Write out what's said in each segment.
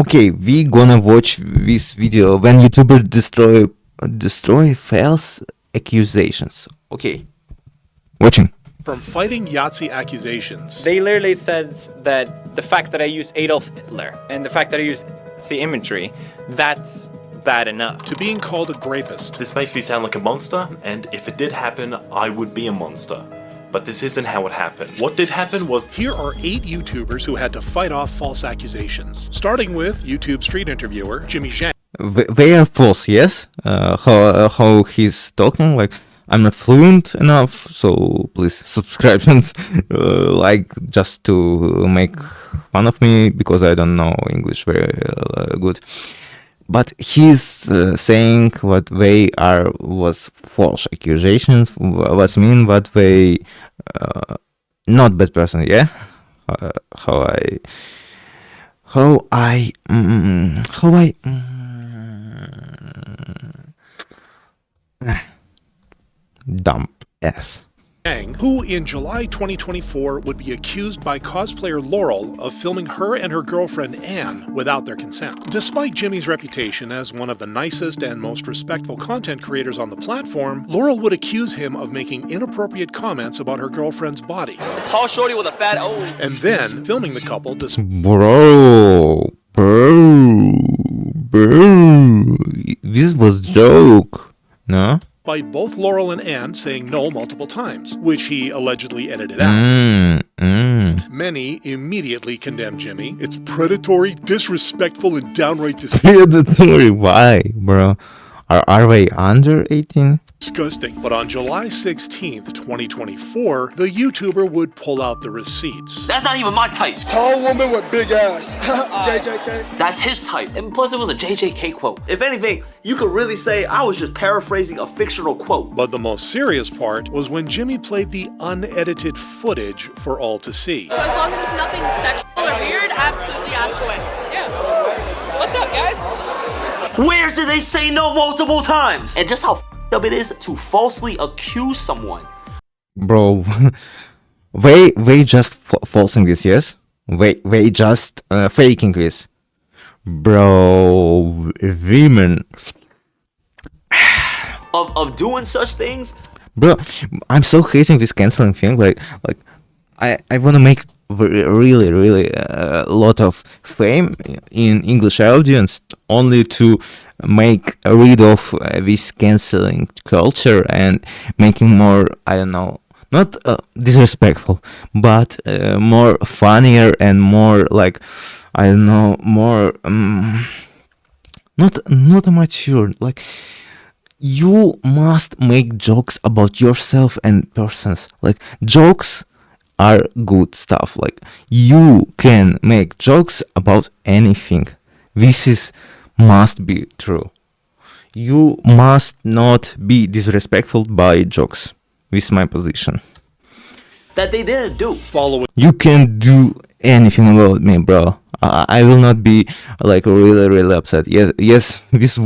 Okay, we gonna watch this video when YouTuber destroy false accusations. Okay, watching. From fighting Yahtzee accusations. They literally said that the fact that I use Adolf Hitler and the fact that I use Nazi imagery, that's bad enough. To being called a grapist. This makes me sound like a monster, and if it did happen, I would be a monster. But this isn't how it happened. What did happen was... Here are 8 YouTubers who had to fight off false accusations. Starting with YouTube street interviewer Jimmy Zhang. They are false, yes? How he's talking, like, I'm not fluent enough, so please subscribe and like, just to make fun of me, because I don't know English very good. But he's saying what they are was false accusations. What mean what they not bad person, yeah? How I dump ass. Who in July 2024 would be accused by cosplayer Laurel of filming her and her girlfriend Anne without their consent. Despite Jimmy's reputation as one of the nicest and most respectful content creators on the platform, Laurel would accuse him of making inappropriate comments about her girlfriend's body. A tall shorty with a fat O. And then filming the couple Bro, this was joke, no? By both Laurel and Anne saying no multiple times, which he allegedly edited out. Many immediately condemned Jimmy. It's predatory, disrespectful, and downright Predatory, why, bro? Are they under 18? disgusting. But on July 16th, 2024, the YouTuber would pull out the receipts. That's not even my type. Tall woman with big ass. JJK. That's his type. And plus it was a JJK quote. If anything, you could really say I was just paraphrasing a fictional quote. But the most serious part was when Jimmy played the unedited footage for all to see. So as long as it's nothing sexual or weird, absolutely ask away. Yeah. What's up, guys? Where did they say no multiple times? And just how f***ed up it is to falsely accuse someone. Bro, they just falsing this, yes? They just faking this. Bro, women. Of doing such things? Bro, I'm so hating this canceling thing. Like I wanna make really a lot of fame in English audience only to make rid of this canceling culture and making more, I don't know, not disrespectful, but more funnier and more like, I don't know, more not mature. Like, you must make jokes about yourself and persons. Like, jokes are good stuff. Like, you can make jokes about anything. This must be true. You must not be disrespectful by jokes. This is my position. That they didn't do. Following You can do anything about me, bro. I will not be like really upset. Yes. This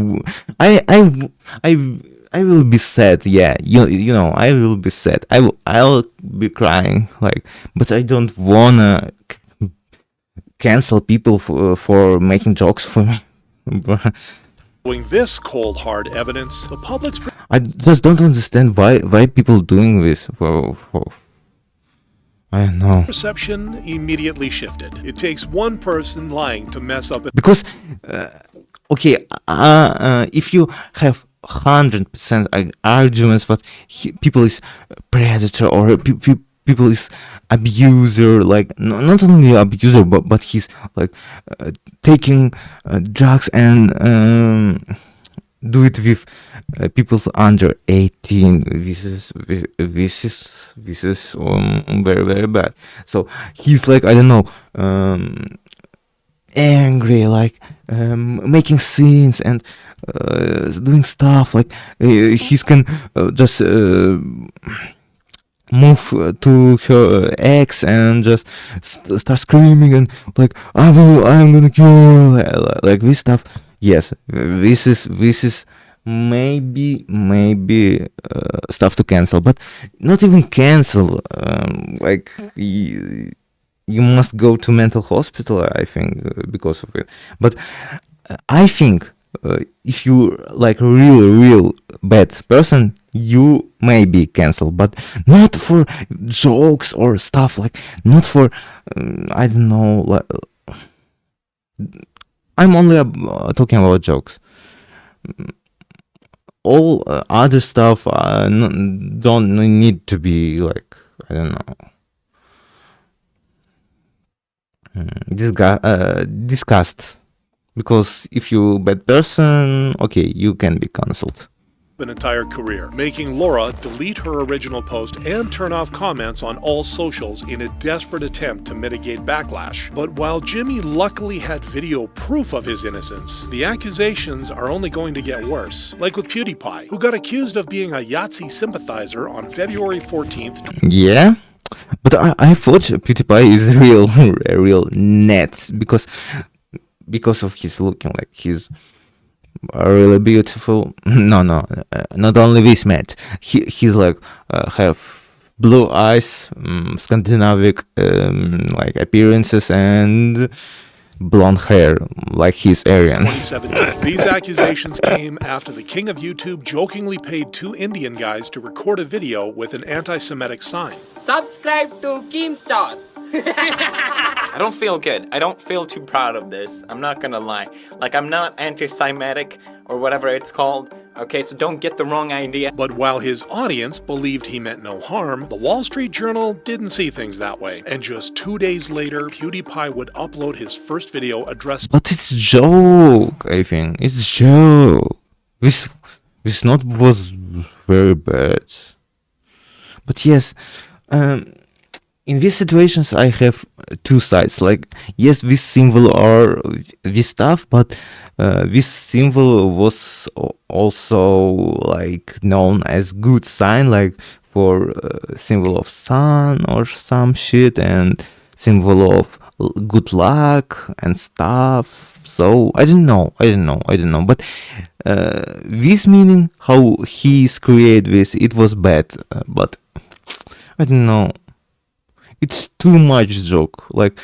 I will be sad. Yeah, you know, I will be sad. I'll be crying. Like, but I don't wanna cancel people for making jokes for me. this cold hard evidence, the public's I just don't understand why people doing this for I don't know. perception immediately shifted. It takes one person lying to mess up Because okay, if you have 100% arguments that people is predator or people is abuser, like not only abuser but he's like taking drugs and do it with people under 18. This is very bad. So he's like, I don't know, angry, like making scenes and doing stuff like he can just move to her ex and just start screaming and like I'm gonna kill her, like this stuff. Yes, this is maybe stuff to cancel, but not even cancel. Like you must go to mental hospital, I think, because of it. But I think if you like real bad person, you may be cancelled, but not for jokes or stuff, like not for I don't know, like, I'm only talking about jokes. All other stuff don't need to be like, I don't know, discussed, because if you bad person, okay, you can be cancelled. An entire career, making Laura delete her original post and turn off comments on all socials in a desperate attempt to mitigate backlash. But while Jimmy luckily had video proof of his innocence, the accusations are only going to get worse. Like with PewDiePie, who got accused of being a Yahtzee sympathizer on February 14th. Yeah, but I thought PewDiePie is a real net, because of his looking, like he's really beautiful. No, not only this match. He's like have blue eyes, Scandinavic like appearances, and blonde hair, like he's Aryan. 2017. These accusations came after the king of YouTube jokingly paid 2 Indian guys to record a video with an anti-Semitic sign. Subscribe to Keemstar. I don't feel good. I don't feel too proud of this. I'm not gonna lie. Like, I'm not anti-Semitic or whatever it's called. Okay, so don't get the wrong idea. But while his audience believed he meant no harm, the Wall Street Journal didn't see things that way. And just 2 days later, PewDiePie would upload his first video addressing. But it's joke, I think. It's joke. This not was very bad. But yes, in these situations, I have two sides. Like, yes, this symbol or this stuff, but this symbol was also like known as good sign, like for symbol of sun or some shit, and symbol of good luck and stuff. So I don't know. But this meaning how he's created this, it was bad. But I don't know. It's too much joke. Like,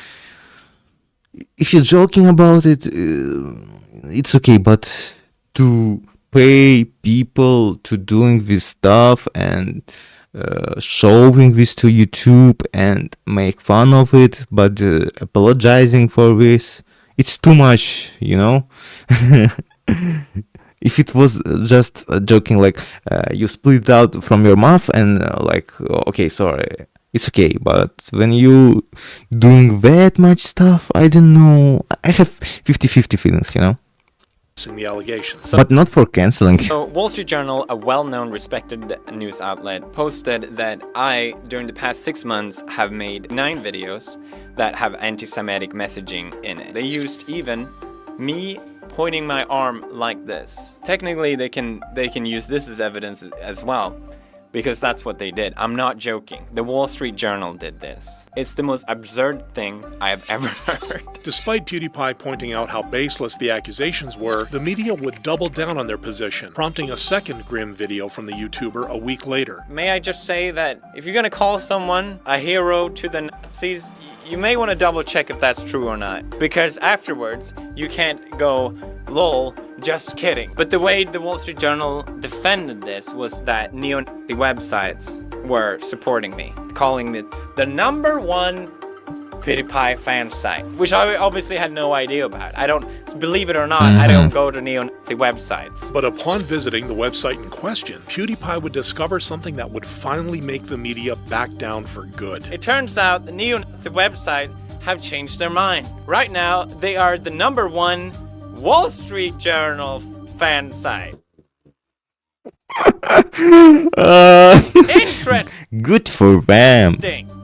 if you're joking about it, it's okay. But to pay people to doing this stuff and showing this to YouTube and make fun of it, but apologizing for this, it's too much, you know? If it was just joking, like you split out from your mouth and like, okay, sorry, it's okay. But when you doing that much stuff, I don't know. I have 50-50 feelings, you know? The allegations. But not for canceling. So, Wall Street Journal, a well-known, respected news outlet, posted that I, during the past 6 months, have made 9 videos that have anti-Semitic messaging in it. They used even me pointing my arm like this. Technically, they can use this as evidence as well, because that's what they did. I'm not joking. The Wall Street Journal did this. It's the most absurd thing I have ever heard. Despite PewDiePie pointing out how baseless the accusations were, the media would double down on their position, prompting a second grim video from the YouTuber a week later. May I just say that if you're gonna call someone a hero to the Nazis, you may want to double check if that's true or not, because afterwards you can't go, lol, just kidding. But the way the Wall Street Journal defended this was that neo-Nazi websites were supporting me, calling it the #1 PewDiePie fan site, which I obviously had no idea about. I don't, believe it or not, I don't go to neo-Nazi websites. But upon visiting the website in question, PewDiePie would discover something that would finally make the media back down for good. It turns out the neo-Nazi website have changed their mind. Right now, they are the #1 Wall Street Journal fan site. Interesting. Good for them.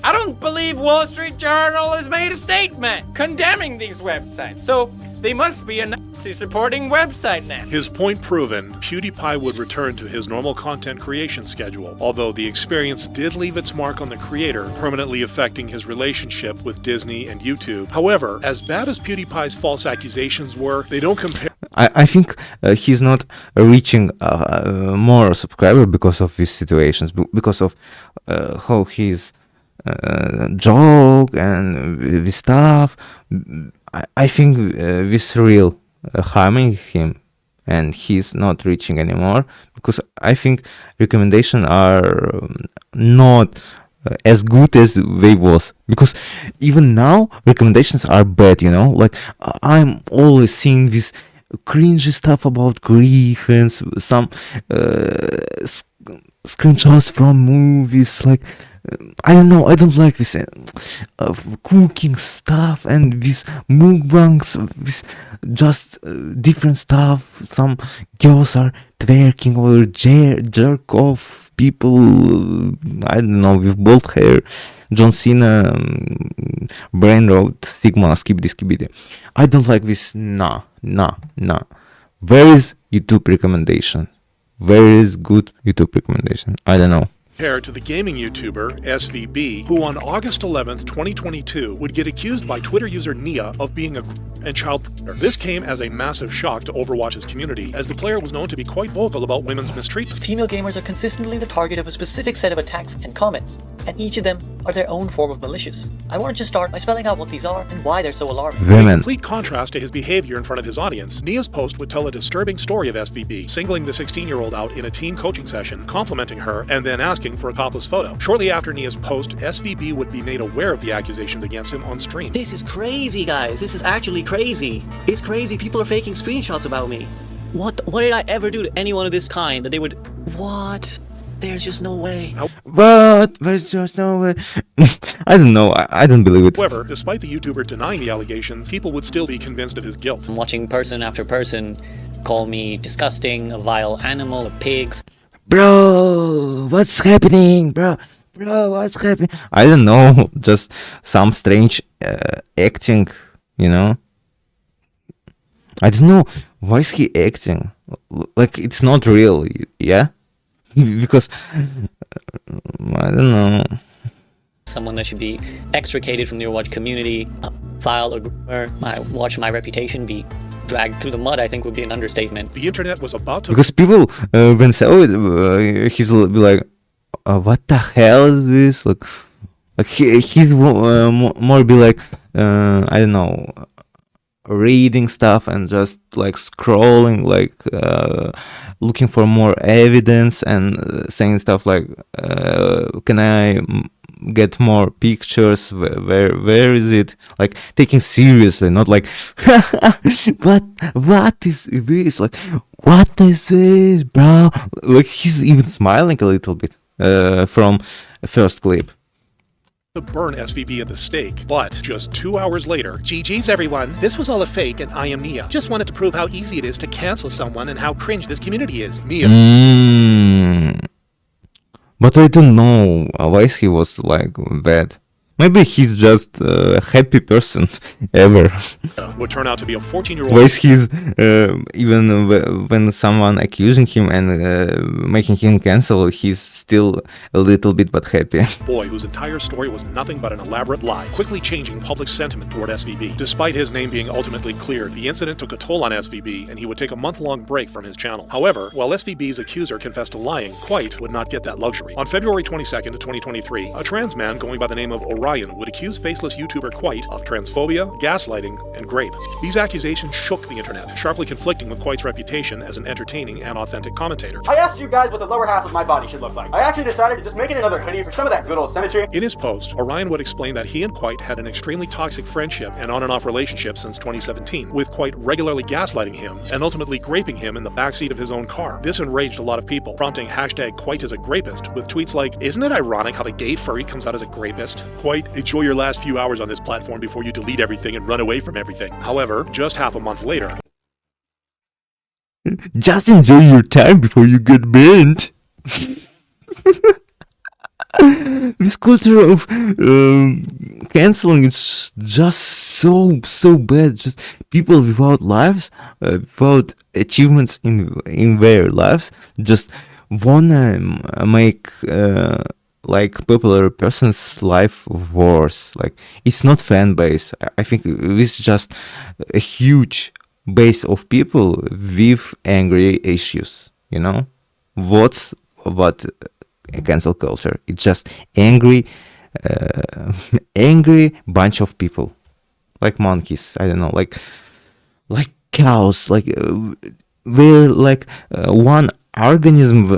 I don't believe Wall Street Journal has made a statement condemning these websites, so they must be a Nazi-supporting website now. His point proven, PewDiePie would return to his normal content creation schedule, although the experience did leave its mark on the creator, permanently affecting his relationship with Disney and YouTube. However, as bad as PewDiePie's false accusations were, they don't compare. I think he's not reaching more subscribers because of these situations, because of how he's joke and with stuff. I think this real harming him, and he's not reaching anymore, because I think recommendations are not as good as they was, because even now recommendations are bad, like I'm always seeing this cringy stuff about griffins, some screenshots from movies, like I don't know, I don't like this cooking stuff and these mukbangs, this just different stuff. Some girls are twerking or jerk off people, I don't know, with bald hair. John Cena, brain rot, Sigma, skibidi. I don't like this. Nah. Where is YouTube recommendation? Where is good YouTube recommendation? I don't know. Compared to the gaming YouTuber SVB, who on August 11th, 2022 would get accused by Twitter user Nia of being a and child predator. This came as a massive shock to Overwatch's community, as the player was known to be quite vocal about women's mistreatment. Female gamers are consistently the target of a specific set of attacks and comments, and each of them are their own form of malicious. I wanted to start by spelling out what these are and why they're so alarming. In complete contrast to his behavior in front of his audience, Nia's post would tell a disturbing story of SVB, singling the 16-year-old out in a team coaching session, complimenting her, and then asking for a topless photo. Shortly after Nia's post, SVB would be made aware of the accusations against him on stream. This is crazy, guys. This is actually crazy. It's crazy. People are faking screenshots about me. What did I ever do to anyone of this kind that they would... What? There's just no way. But there's just no way. I don't know. I don't believe it. However, despite the YouTuber denying the allegations, people would still be convinced of his guilt. I'm watching person after person call me disgusting, a vile animal, a pig. Bro, what's happening, bro? What's happening? I don't know. Just some strange acting, I don't know. Why is he acting? Like, it's not real, yeah? Because, I don't know. Someone that should be extricated from the Overwatch community, file a groomer, my reputation be dragged through the mud, I think would be an understatement. The internet was about to... Because people, when saw it, he's be like, what the hell is this? Like he's more be like, I don't know, reading stuff and just like scrolling, like looking for more evidence and saying stuff like, can I get more pictures? Where is it? Like taking seriously, not like what is this? Like, what is this, bro? Like he's even smiling a little bit from first clip. To burn SVB at the stake, but just 2 hours later, GG's everyone, this was all a fake and I am Nia. Just wanted to prove how easy it is to cancel someone and how cringe this community is. Nia. But I don't know why he was like that. Maybe he's just a happy person ever. Would turn out to be a 14-year-old. Why he's even when someone accusing him and making him cancel, he's still a little bit but happy. Boy whose entire story was nothing but an elaborate lie, quickly changing public sentiment toward SVB. Despite his name being ultimately cleared, the incident took a toll on SVB, and he would take a month-long break from his channel. However, while SVB's accuser confessed to lying, Quite would not get that luxury. On February 22nd of 2023, a trans man going by the name of Orion would accuse faceless YouTuber Quite of transphobia, gaslighting, and grape. These accusations shook the internet, sharply conflicting with Quite's reputation as an entertaining and authentic commentator. I asked you guys what the lower half of my body should look like. I actually decided to just make it another hoodie for some of that good old symmetry. In his post, Orion would explain that he and Quite had an extremely toxic friendship and on and off relationship since 2017, with Quite regularly gaslighting him and ultimately graping him in the backseat of his own car. This enraged a lot of people, prompting hashtag Quite as a grapist, with tweets like, "Isn't it ironic how the gay furry comes out as a grapist? Quite, enjoy your last few hours on this platform before you delete everything and run away from everything." However, just half a month later, just enjoy your time before you get banned. This culture of canceling is just so bad. Just people without lives, without achievements in their lives, just wanna make like popular person's life worse. Like it's not fan base. I think it's just a huge base of people with angry issues. What cancel culture? It's just angry angry bunch of people, like monkeys. I don't know, like cows, like we're like one organism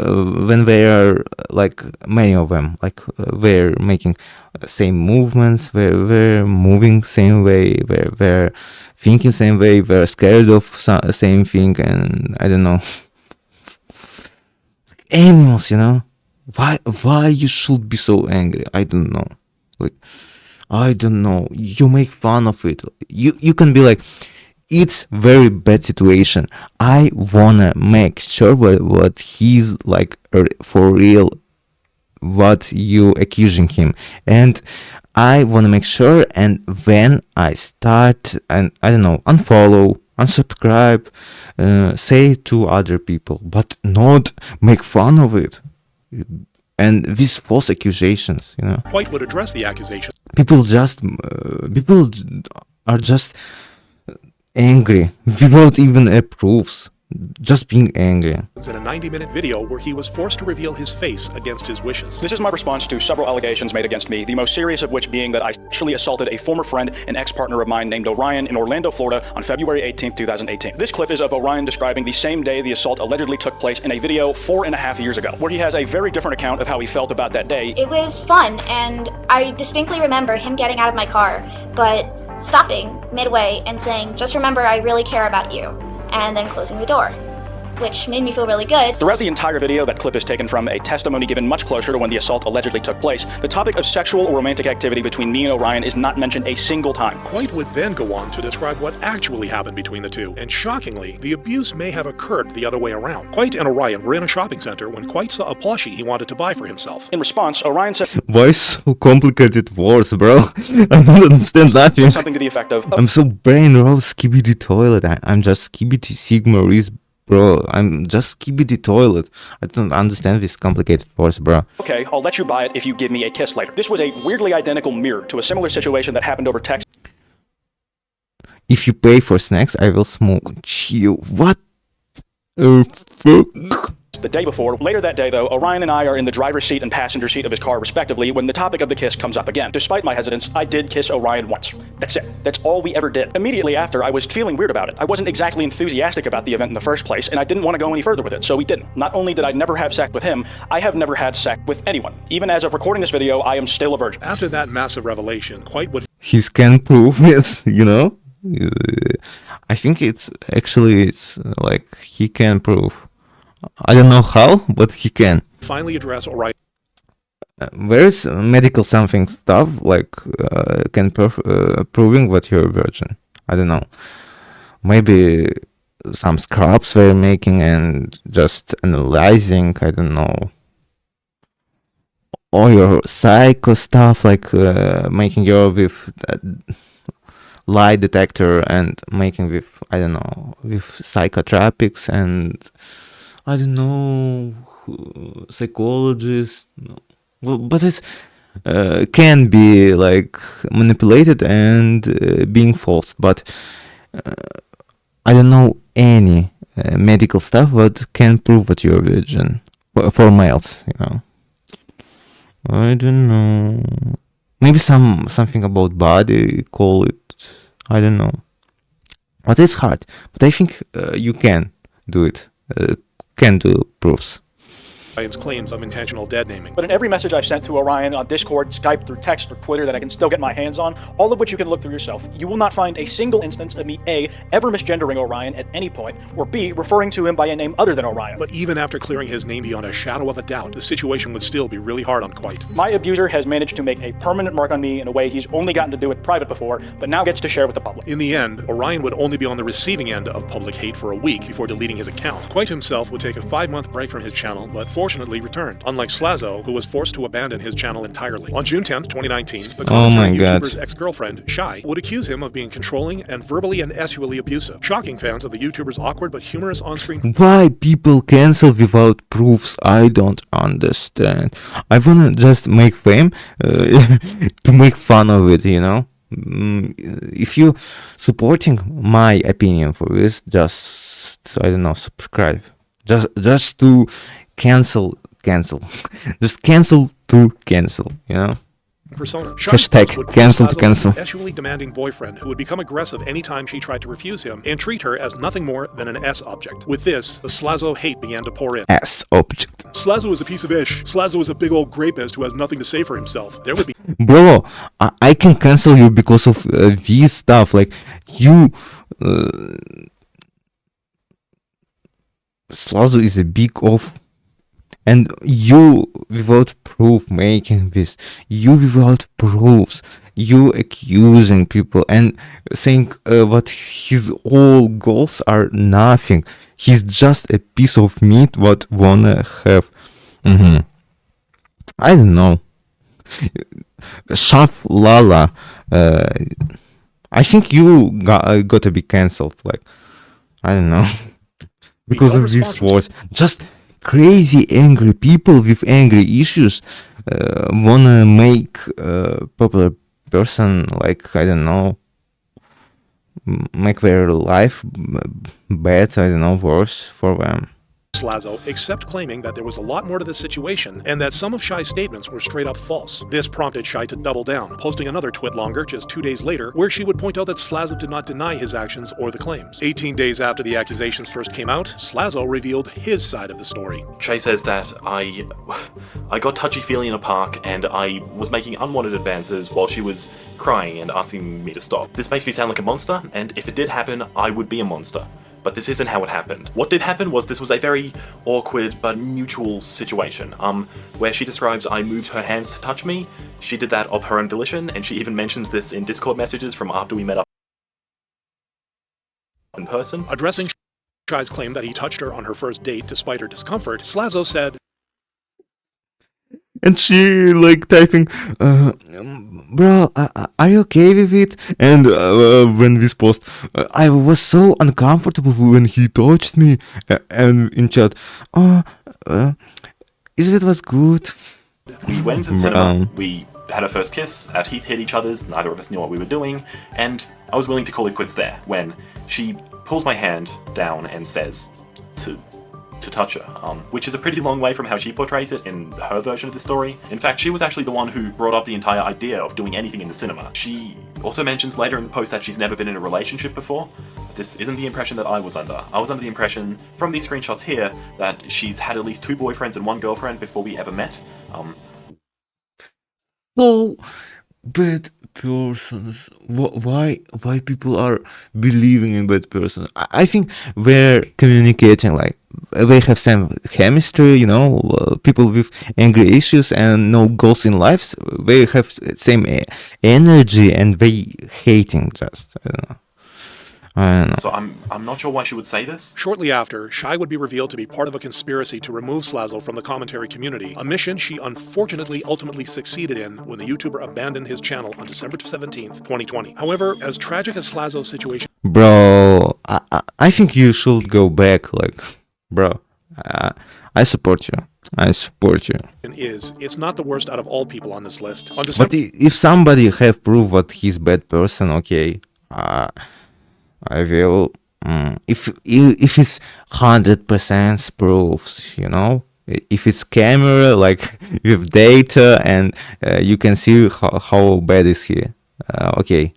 when they are like many of them, like they're making same movements, they're moving same way, they're thinking same way, they're scared of same thing, and I don't know. Animals, you know, why you should be so angry? I don't know. Like, I don't know. You make fun of it. You can be like, it's very bad situation. I wanna make sure what he's like for real, what you accusing him, and I wanna make sure. And when I start, and I don't know, unfollow, unsubscribe, say to other people, but not make fun of it. And these false accusations, you know. White would address the accusation. People are just angry without even proofs, just being angry. In a 90-minute video where he was forced to reveal his face against his wishes. This is my response to several allegations made against me, the most serious of which being that I sexually assaulted a former friend and ex-partner of mine named Orion in Orlando, Florida on February 18th, 2018. This clip is of Orion describing the same day the assault allegedly took place in a video 4.5 years ago, where he has a very different account of how he felt about that day. It was fun, and I distinctly remember him getting out of my car, but stopping midway and saying, "Just remember, I really care about you," and then closing the door, which made me feel really good. Throughout the entire video, that clip is taken from a testimony given much closer to when the assault allegedly took place. The topic of sexual or romantic activity between me and Orion is not mentioned a single time. White would then go on to describe what actually happened between the two, and shockingly, the abuse may have occurred the other way around. White and Orion were in a shopping center when White saw a plushie he wanted to buy for himself. In response, Orion said, "Why so complicated words, bro? I don't understand nothing." Something to the effect of, "I'm so brain roll skibidi toilet. I'm just skibidi sigma reese. Bro, I'm just skibidi toilet. I don't understand this complicated words, bro." "Okay, I'll let you buy it if you give me a kiss later." This was a weirdly identical mirror to a similar situation that happened over text. "If you pay for snacks, I will smoke." Chill. What the fuck? The day before. Later that day, though, Orion and I are in the driver's seat and passenger seat of his car, respectively, when the topic of the kiss comes up again. Despite my hesitance, I did kiss Orion once. That's it. That's all we ever did. Immediately after, I was feeling weird about it. I wasn't exactly enthusiastic about the event in the first place, and I didn't want to go any further with it, so we didn't. Not only did I never have sex with him, I have never had sex with anyone. Even as of recording this video, I am still a virgin. After that massive revelation, White would... He can prove it, you know? I think it's like he can prove. I don't know how, but he can. Finally address Orion. Where's medical something stuff like can proving that you're a virgin? I don't know. Maybe some scrubs they're making and just analyzing. I don't know. Or your psycho stuff like making your with lie detector and making with I don't know with psychotropics and. I don't know, psychologist, no. But it can be like manipulated and being false. But I don't know any medical stuff that can prove that you're a virgin for males. You know, I don't know. Maybe something about body. Call it. I don't know. But it's hard. But I think you can do it. Can do proofs. Orion's claims of intentional dead naming. But in every message I've sent to Orion on Discord, Skype, through text, or Twitter that I can still get my hands on, all of which you can look through yourself, you will not find a single instance of me A, ever misgendering Orion at any point, or B, referring to him by a name other than Orion. But even after clearing his name beyond a shadow of a doubt, the situation would still be really hard on White. My abuser has managed to make a permanent mark on me in a way he's only gotten to do it private before, but now gets to share with the public. In the end, Orion would only be on the receiving end of public hate for a week before deleting his account. White himself would take a 5-month break from his channel, but fortunately returned. Unlike Slazo, who was forced to abandon his channel entirely. On June 10th, 2019, the YouTuber's ex-girlfriend, Shy, would accuse him of being controlling and verbally and sexually abusive, shocking fans of the YouTuber's awkward but humorous on-screen... Why people cancel without proofs? I don't understand. I wanna just make fame to make fun of it, you know? If you supporting my opinion for this, just, I don't know, subscribe. Just to cancel. Just cancel to cancel, you know? persona. Hashtag Would cancel to Slazo cancel. an eventually demanding boyfriend who would become aggressive anytime she tried to refuse him and treat her as nothing more than an S object. With this, the Slazo hate began to pour in. S object. Slazo is a piece of ish. Slazo is a big old rapist who has nothing to say for himself. There would be Bro, I can cancel you because of this stuff. Like, you... Slazo is a big off. And you, without proof, making this. You without proofs. You accusing people and saying what his all goals are nothing. He's just a piece of meat what wanna have. I don't know. Sharp Lala, I think you gotta be cancelled. Like, I don't know, because of these words. Just crazy angry people with angry issues wanna make a popular person, like, I don't know, make their life bad, I don't know, worse for them. Slazo, except claiming that there was a lot more to the situation and that some of Shai's statements were straight up false. This prompted Shai to double down, posting another twit longer just 2 days later, where she would point out that Slazo did not deny his actions or the claims. 18 days after the accusations first came out, Slazo revealed his side of the story. Shay says that I got touchy-feely in a park and I was making unwanted advances while she was crying and asking me to stop. This makes me sound like a monster, and if it did happen, I would be a monster. But this isn't how it happened. What did happen was this was a very awkward but mutual situation, where she describes I moved her hands to touch me. She did that of her own volition, and she even mentions this in Discord messages from after we met up in person. Addressing Shai's claim that he touched her on her first date despite her discomfort, Slazo said, and she like typing, bro, are you okay with it? And when this post, I was so uncomfortable when he touched me. And in chat, is it was good? We went to the cinema, we had our first kiss, our teeth hit each other's, neither of us knew what we were doing, and I was willing to call it quits there, when she pulls my hand down and says to touch her, which is a pretty long way from how she portrays it in her version of the story. In fact, she was actually the one who brought up the entire idea of doing anything in the cinema. She also mentions later in the post that she's never been in a relationship before. This isn't the impression that I was under. I was under the impression, from these screenshots here, that she's had at least 2 boyfriends and 1 girlfriend before we ever met. So bad persons. Why people are believing in bad persons? I think we're communicating, like, they have same chemistry, you know, people with angry issues and no goals in life, they have same energy and they hating just, I don't know. So I'm not sure why she would say this. Shortly after, Shai would be revealed to be part of a conspiracy to remove Slazo from the commentary community, a mission she unfortunately ultimately succeeded in when the YouTuber abandoned his channel on December 17th, 2020. However, as tragic as Slazo's situation... Bro, I think you should go back, like, bro, I support you. I support you. It's not the worst out of all people on this list. But if somebody have proof that he's bad person, okay, I will. If it's 100% proofs, you know, if it's camera, like with data, and you can see how bad is he. Okay,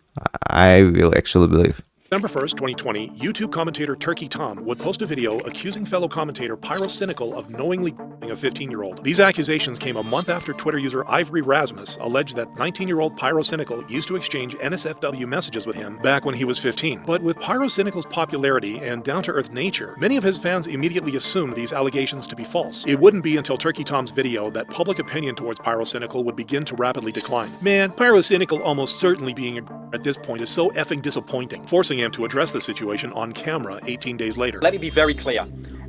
I will actually believe. December 1st, 2020, YouTube commentator Turkey Tom would post a video accusing fellow commentator Pyrocynical of knowingly g***ing a 15-year-old. These accusations came a month after Twitter user Ivory Rasmus alleged that 19-year-old Pyrocynical used to exchange NSFW messages with him back when he was 15. But with Pyrocynical's popularity and down-to-earth nature, many of his fans immediately assumed these allegations to be false. It wouldn't be until Turkey Tom's video that public opinion towards Pyrocynical would begin to rapidly decline. Man, Pyrocynical almost certainly being a at this point is so effing disappointing, forcing him to address the situation on camera 18 days later. Let me be very clear.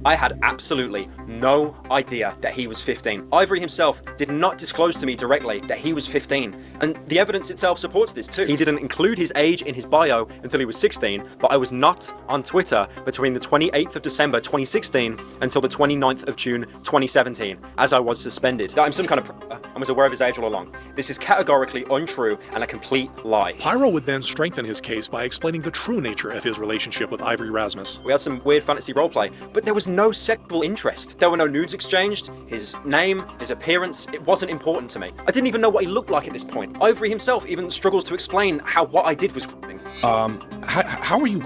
I had absolutely no idea that he was 15. Ivory himself did not disclose to me directly that he was 15, and the evidence itself supports this too. He didn't include his age in his bio until he was 16, but I was not on Twitter between the 28th of December 2016 until the 29th of June 2017, as I was suspended. That I'm some kind of predator and was aware of his age all along. This is categorically untrue and a complete lie. Pyro would then strengthen his case by explaining the true nature of his relationship with Ivory Rasmus. We had some weird fantasy roleplay, but there was no sexual interest. There were no nudes exchanged. His name, his appearance, it wasn't important to me. I didn't even know what he looked like at this point. Ivory himself even struggles to explain how what I did was grooming. How are you?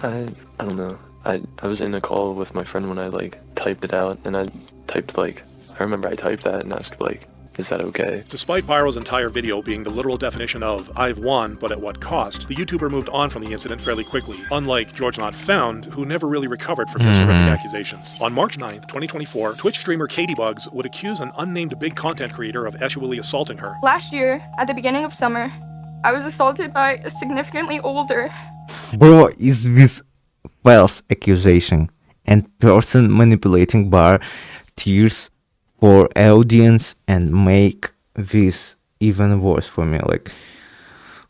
I don't know. I was in a call with my friend when I typed it out, and I remember I typed that and asked is that okay? Despite Pyro's entire video being the literal definition of "I've won, but at what cost," the YouTuber moved on from the incident fairly quickly, unlike George Not Found, who never really recovered from his horrific accusations. On March 9th, 2024, Twitch streamer Katybugs would accuse an unnamed big content creator of sexually assaulting her. Last year, at the beginning of summer, I was assaulted by a significantly older... Bro, is this false accusation and person manipulating bar tears for audience and make this even worse for me?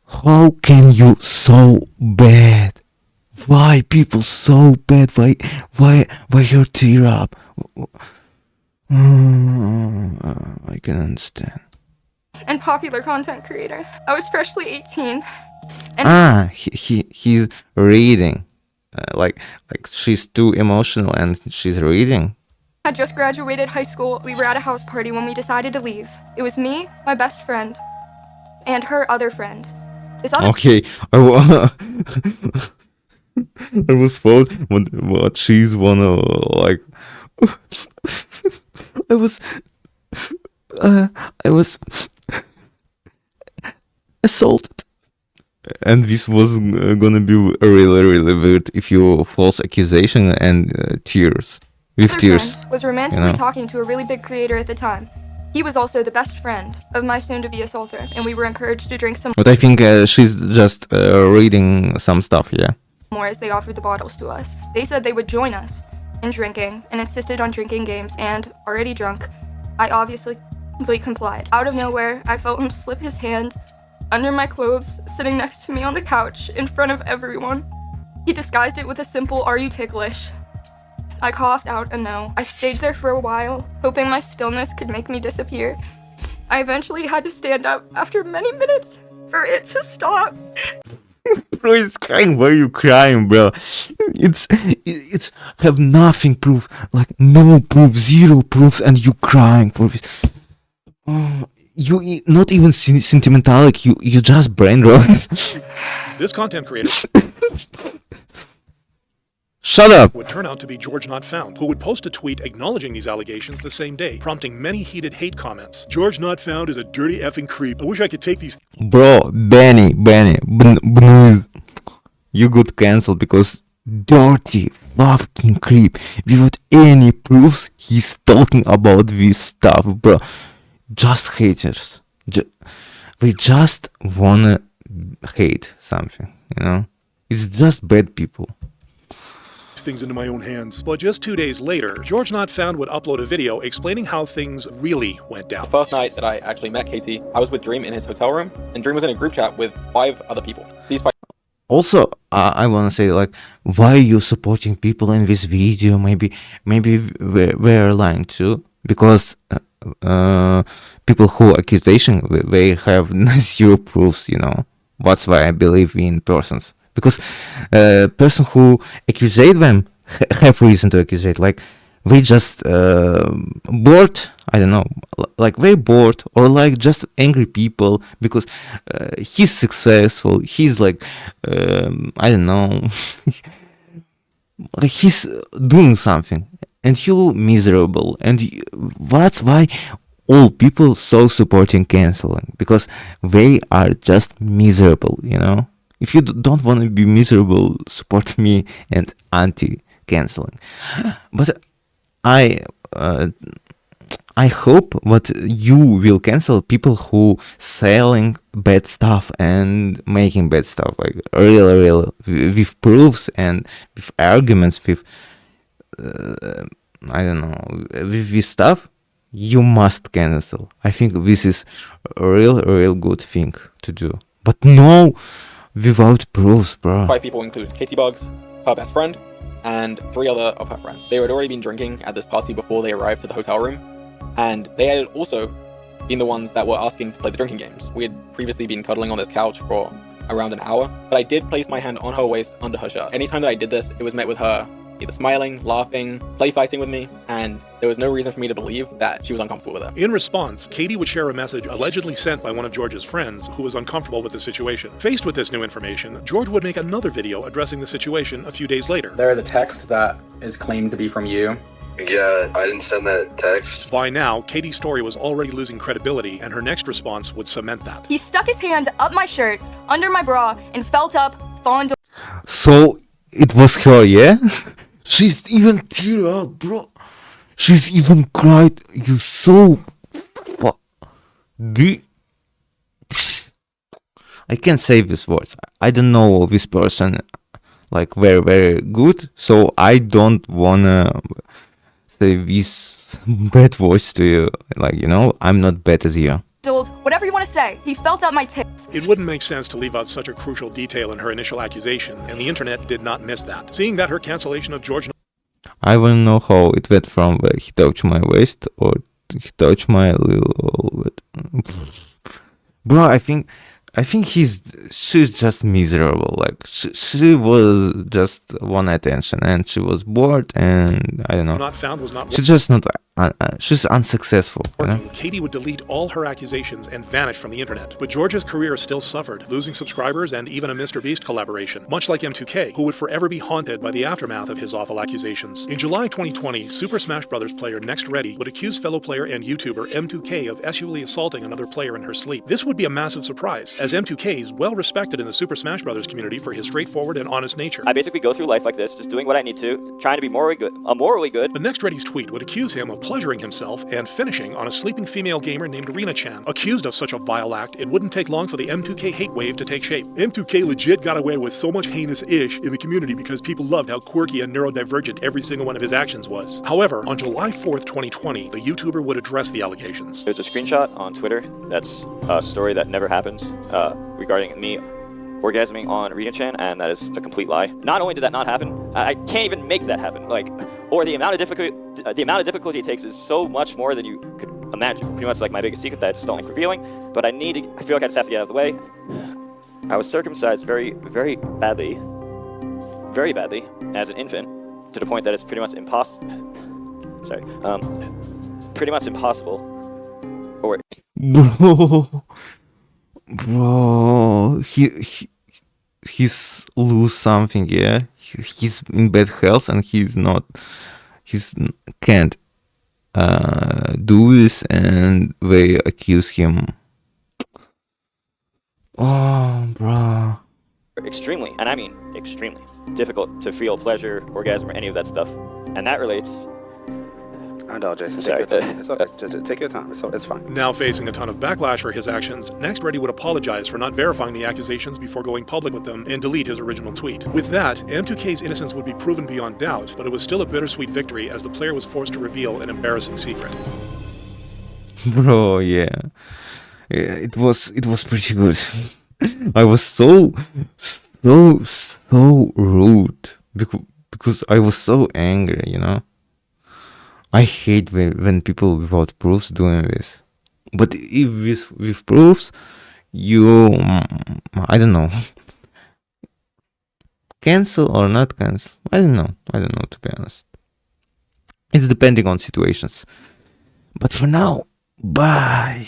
How can you so bad? Why people so bad? Why your tear up? I can understand. and popular content creator. I was freshly 18. And he's reading. Like she's too emotional and she's reading. I just graduated high school. We were at a house party when we decided to leave. It was me, my best friend, and her other friend. Okay, I was thought what she's wanna like. I was assaulted, and this was gonna be really weird if you false accusation and tears with tears. Was romantically talking to a really big creator at the time. He was also the best friend of my soon-to-be assaulter, and we were encouraged to drink some But I think she's just reading some stuff, yeah. more as they offered the bottles to us. They said they would join us in drinking and insisted on drinking games, and, already drunk, I obviously complied. Out of nowhere, I felt him slip his hand under my clothes, sitting next to me on the couch in front of everyone. He disguised it with a simple, "Are you ticklish?" I coughed out a no. I stayed there for a while, hoping my stillness could make me disappear. I eventually had to stand up after many minutes for it to stop. Bro, it's crying. Why are you crying, bro? It's have nothing proof, like no proof, zero proofs, and you crying for this. You not even sentimental, like you just brain rot. This content creator Shut up! would turn out to be George Not Found, who would post a tweet acknowledging these allegations the same day, prompting many heated hate comments. George Not Found is a dirty effing creep. I wish I could take these. Bro, Benny, you got cancelled because dirty fucking creep. Without any proofs, he's talking about this stuff, bro. Just haters. We just wanna hate something, you know? It's just bad people. Things into my own hands. But just 2 days later, George Not Found would upload a video explaining how things really went down. The first night that I actually met Katie, I was with Dream in his hotel room, and Dream was in a group chat with 5 other people. These 5. Also, I wanna say, like, why are you supporting people in this video? Maybe we're lying too, because people who accusation, they have zero proofs, you know. That's why I believe in persons. Because person who accusate them have reason to accusate, like they just bored, I don't know, like very bored, or like just angry people because he's successful, he's like I don't know, like he's doing something and you miserable, and that's why all people so supporting canceling, because they are just miserable, you know. If you don't want to be miserable, support me and anti-canceling. But I hope that you will cancel people who selling bad stuff and making bad stuff, like real with proofs and with arguments, with I don't know, with this stuff. You must cancel. I think this is a real good thing to do. But no. Without proofs, bro. 5 people include Katie Bugs, her best friend, and 3 other of her friends. They had already been drinking at this party before they arrived to the hotel room, and they had also been the ones that were asking to play the drinking games. We had previously been cuddling on this couch for around an hour, but I did place my hand on her waist under her shirt. Anytime that I did this, it was met with her either smiling, laughing, play fighting with me, and there was no reason for me to believe that she was uncomfortable with it. In response, Katie would share a message allegedly sent by one of George's friends who was uncomfortable with the situation. Faced with this new information, George would make another video addressing the situation a few days later. There is a text that is claimed to be from you. Yeah, I didn't send that text. By now, Katie's story was already losing credibility, and her next response would cement that. He stuck his hand up my shirt, under my bra, and felt up, fondled. So it was her, yeah? She's even tear out, bro. She's even cried. You so... I can't say these words. I don't know this person like very, very good, so I don't wanna say this bad voice to you. Like, you know, I'm not bad as you. Whatever you want to say. He felt up my tits. It wouldn't make sense to leave out such a crucial detail in her initial accusation, and the internet did not miss that. Seeing that her cancellation of George... I wanna know how it went from he touched my waist or he touched my little bit. Bro, I think she's just miserable. Like she was just want attention and she was bored and I don't know. Not found was not. She's just not. She's unsuccessful. You know? Katie would delete all her accusations and vanish from the internet. But George's career still suffered, losing subscribers and even a Mr. Beast collaboration, much like M2K, who would forever be haunted by the aftermath of his awful accusations. In July 2020, Super Smash Bros. Player Next Ready would accuse fellow player and YouTuber M2K of sexually assaulting another player in her sleep. This would be a massive surprise, as M2K is well respected in the Super Smash Bros. Community for his straightforward and honest nature. I basically go through life like this, just doing what I need to, trying to be morally good. But Next Ready's tweet would accuse him of pleasuring himself and finishing on a sleeping female gamer named Rena-chan. Accused of such a vile act, it wouldn't take long for the M2K hate wave to take shape. M2K legit got away with so much heinous-ish in the community because people loved how quirky and neurodivergent every single one of his actions was. However, on July 4th, 2020, the YouTuber would address the allegations. There's a screenshot on Twitter that's a story that never happens regarding me orgasming on Rena-chan, and that is a complete lie. Not only did that not happen, I can't even make that happen. Or the amount of difficulty it takes is so much more than you could imagine. Pretty much like my biggest secret that I just don't like revealing, but I feel like I just have to get out of the way. I was circumcised very, very badly as an infant, to the point that it's pretty much impossible. Pretty much impossible. Or Bro, he's lose something, yeah. He's in bad health and can't do this, and they accuse him. Oh, bro. Extremely, and I mean extremely, difficult to feel pleasure, orgasm, or any of that stuff, and that relates. I know, Jason. Take your time. It's okay. Take your time. It's fine. Now facing a ton of backlash for his actions, Next Ready would apologize for not verifying the accusations before going public with them and delete his original tweet. With that, M2K's innocence would be proven beyond doubt, but it was still a bittersweet victory as the player was forced to reveal an embarrassing secret. Bro, yeah. It was pretty good. I was so rude because I was so angry, you know. I hate when people without proofs doing this. But if with proofs, I don't know. Cancel or not cancel? I don't know, to be honest. It's depending on situations. But for now, bye.